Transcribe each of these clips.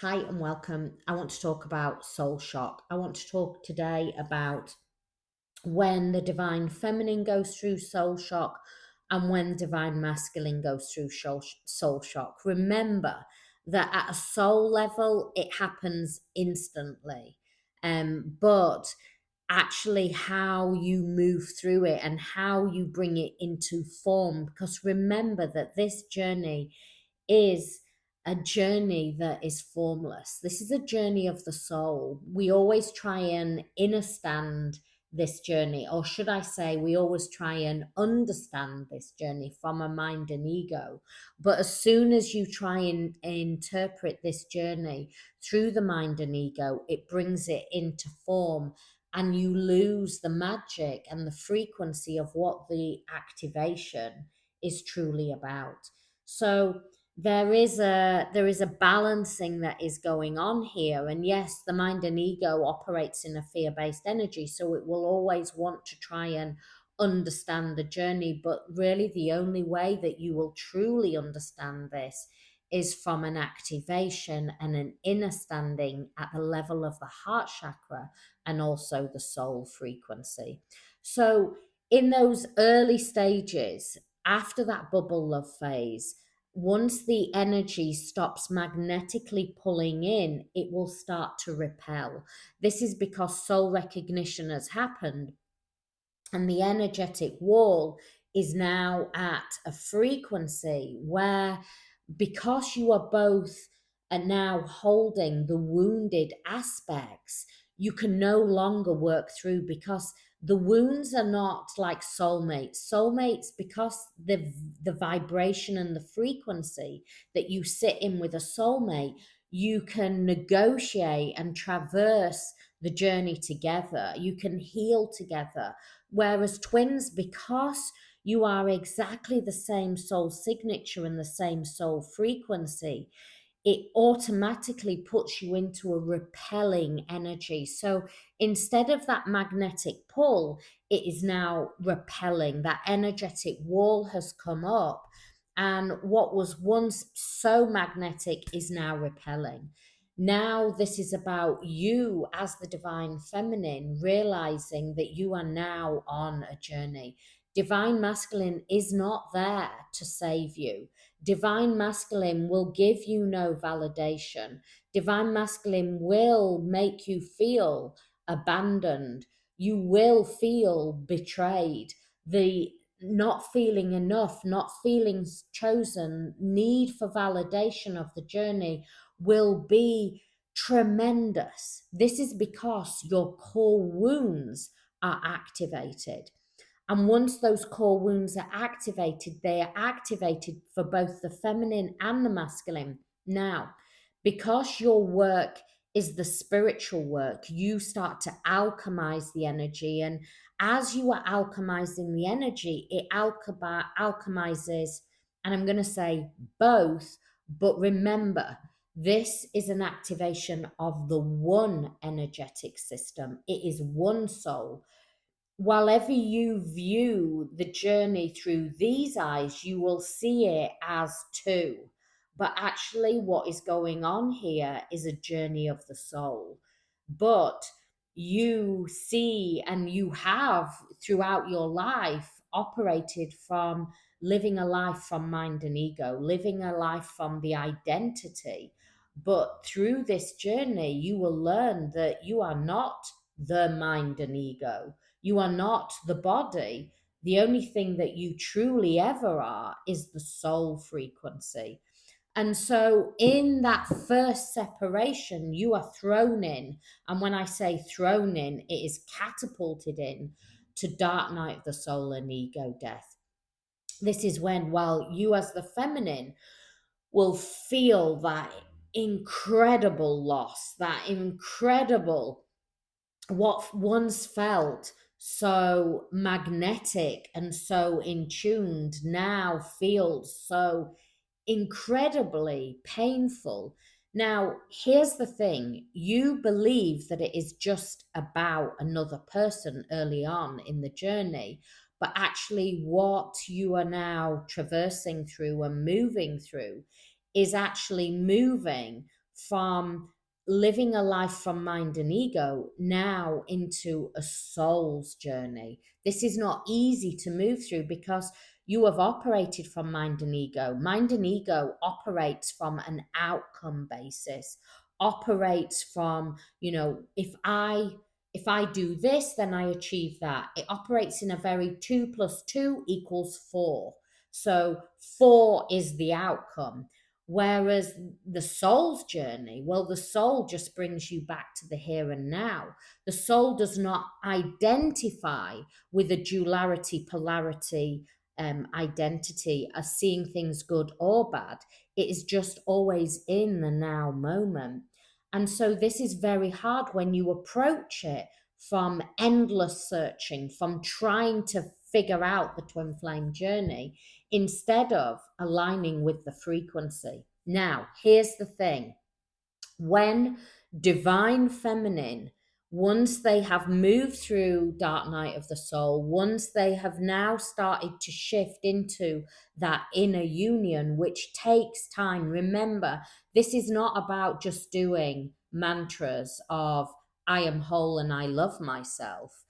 Hi and welcome. I want to talk about soul shock. I want to talk today about when the divine feminine goes through soul shock and when divine masculine goes through soul shock. Remember that at a soul level, it happens instantly. But actually how you move through it and how you bring it into form, because remember that this journey is a journey that is formless. This is a journey of the soul. We always try and understand this journey, or should I say, we always try and understand this journey from a mind and ego. But as soon as you try and interpret this journey through the mind and ego, it brings it into form, and you lose the magic and the frequency of what the activation is truly about. So there is a balancing that is going on here, and yes, the mind and ego operates in a fear-based energy, so it will always want to try and understand the journey, but really the only way that you will truly understand this is from an activation and an inner standing at the level of the heart chakra and also the soul frequency. So in those early stages, after that bubble love phase, once the energy stops magnetically pulling in, it will start to repel. This is because soul recognition has happened and the energetic wall is now at a frequency where, because you are both now holding the wounded aspects, you can no longer work through, because the wounds are not like soulmates, because the vibration and the frequency that you sit in with a soulmate, you can negotiate and traverse the journey together, you can heal together. Whereas twins, because you are exactly the same soul signature and the same soul frequency, it automatically puts you into a repelling energy. So instead of that magnetic pull, it is now repelling. That energetic wall has come up, and what was once so magnetic is now repelling. Now, this is about you as the divine feminine realizing that you are now on a journey. Divine masculine is not there to save you. Divine masculine will give you no validation. Divine masculine will make you feel abandoned. You will feel betrayed. The not feeling enough, not feeling chosen, need for validation of the journey will be tremendous. This is because your core wounds are activated. And once those core wounds are activated, they are activated for both the feminine and the masculine. Now, because your work is the spiritual work, you start to alchemize the energy. And as you are alchemizing the energy, it alchemizes, and I'm going to say both, but remember, this is an activation of the one energetic system. It is one soul. Whatever you view the journey through these eyes, you will see it as two. But actually, what is going on here is a journey of the soul. But you see, and you have throughout your life operated from living a life from mind and ego, living a life from the identity. But through this journey, you will learn that you are not the mind and ego, you are not the body. The only thing that you truly ever are is the soul frequency. And so, in that first separation, you are thrown in. And when I say thrown in, it is catapulted in to dark night of the soul and ego death. This is when, while you as the feminine will feel that incredible loss, that incredible, what once felt so magnetic and so in tuned now feels so incredibly painful. Now, here's the thing, you believe that it is just about another person early on in the journey, but actually, what you are now traversing through and moving through is actually moving from living a life from mind and ego now into a soul's journey. This is not easy to move through because you have operated from mind and ego. Mind and ego operates from an outcome basis, operates from, if I do this, then I achieve that. It operates in a very 2 + 2 = 4. So 4 is the outcome. Whereas the soul's journey, well, the soul just brings you back to the here and now. The soul does not identify with a duality, polarity, identity as seeing things good or bad. It is just always in the now moment. And so this is very hard when you approach it from endless searching, from trying to figure out the twin flame journey instead of aligning with the frequency. Now, here's the thing: when divine feminine, once they have moved through dark night of the soul, once they have now started to shift into that inner union, which takes time. Remember, this is not about just doing mantras of I am whole and I love myself,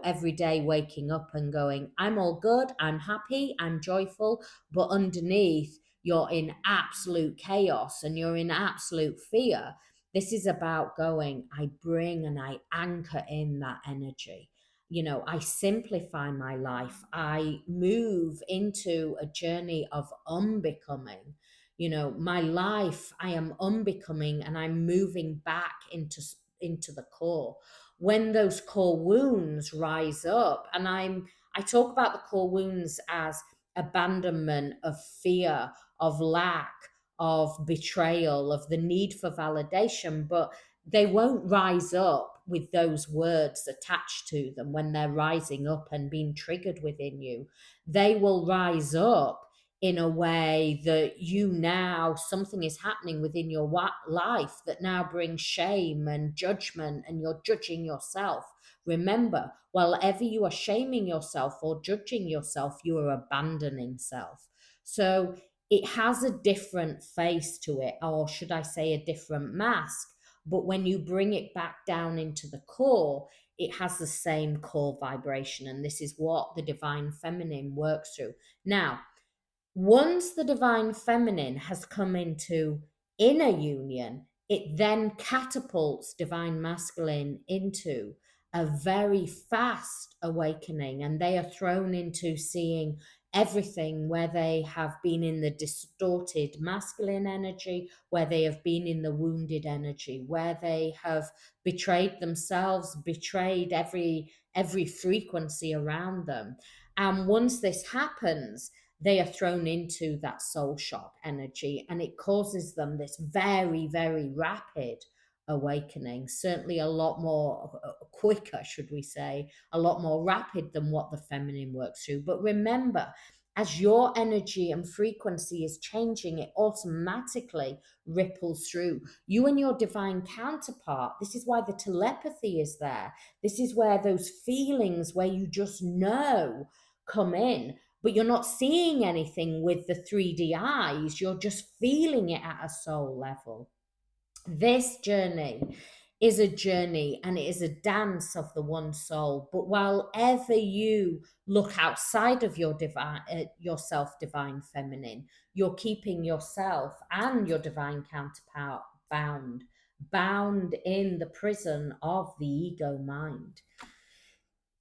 every day waking up and going, I'm all good, I'm happy, I'm joyful, but underneath you're in absolute chaos and you're in absolute fear. This is about going, I bring and I anchor in that energy. I simplify my life. I move into a journey of unbecoming. My life, I am unbecoming and I'm moving back into the core. When those core wounds rise up, and I talk about the core wounds as abandonment, of fear, of lack, of betrayal, of the need for validation, but they won't rise up with those words attached to them when they're rising up and being triggered within you. They will rise up in a way that something is happening within your life that now brings shame and judgment, and you're judging yourself. Remember, wherever you are shaming yourself or judging yourself, you are abandoning self. So it has a different face to it, or should I say a different mask. But when you bring it back down into the core, it has the same core vibration. And this is what the divine feminine works through. Now, once the divine feminine has come into inner union, it then catapults divine masculine into a very fast awakening, and they are thrown into seeing everything where they have been in the distorted masculine energy, where they have been in the wounded energy, where they have betrayed themselves, betrayed every frequency around them. And once this happens, they are thrown into that soul shock energy, and it causes them this very, very rapid awakening, certainly a lot more quicker, should we say, a lot more rapid than what the feminine works through. But remember, as your energy and frequency is changing, it automatically ripples through you and your divine counterpart. This is why the telepathy is there. This is where those feelings where you just know come in, but you're not seeing anything with the 3D eyes. You're just feeling it at a soul level. This journey is a journey, and it is a dance of the one soul. But while ever you look outside of your yourself, divine feminine, you're keeping yourself and your divine counterpart bound in the prison of the ego mind.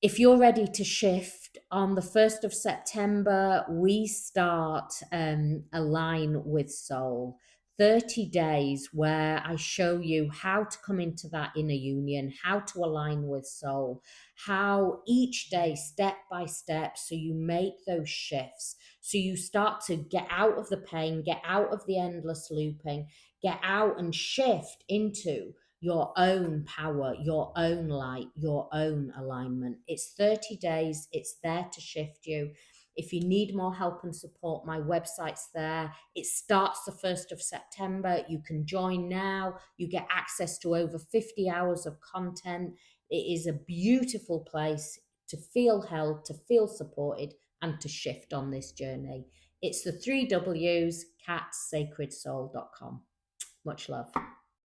If you're ready to shift, on the 1st of September, we start Align with Soul. 30 days where I show you how to come into that inner union, how to align with soul, how each day, step by step, so you make those shifts, so you start to get out of the pain, get out of the endless looping, get out and shift into your own power, your own light, your own alignment. It's 30 days. It's there to shift you. If you need more help and support, my website's there. It starts the 1st of September. You can join now. You get access to over 50 hours of content. It is a beautiful place to feel held, to feel supported, and to shift on this journey. It's the 3 W's, catsacredsoul.com. Much love.